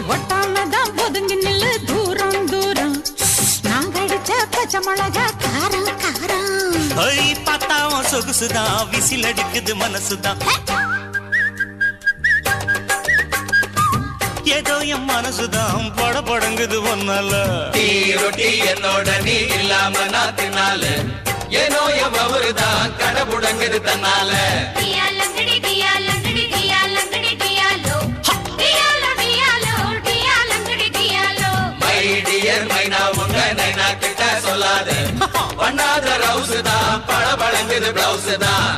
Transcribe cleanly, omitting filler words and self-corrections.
ஒட்டாமதான் ஒதுங்கி நில்லு தூரம் தூரம் நான் கடிச்ச பச்சை மிளகா காரம் காரம் பார்த்தாவும் சொகுசுதான் விசில் அடிக்குது மனசுதான் ஏதோ என் மனசுதான் படபடங்குது ஒன்னால டீ ரொட்டி என்னோட நீ இல்லாம நான் தின்னால ஏனோ எவ்வருதான் கடபுடங்குது தன்னால மை டியர் மைனா உங்க நைனா கிட்ட சொல்லாத பண்ணாத ரவுஸ் தான் படபடங்குது பிளவுஸ் தான்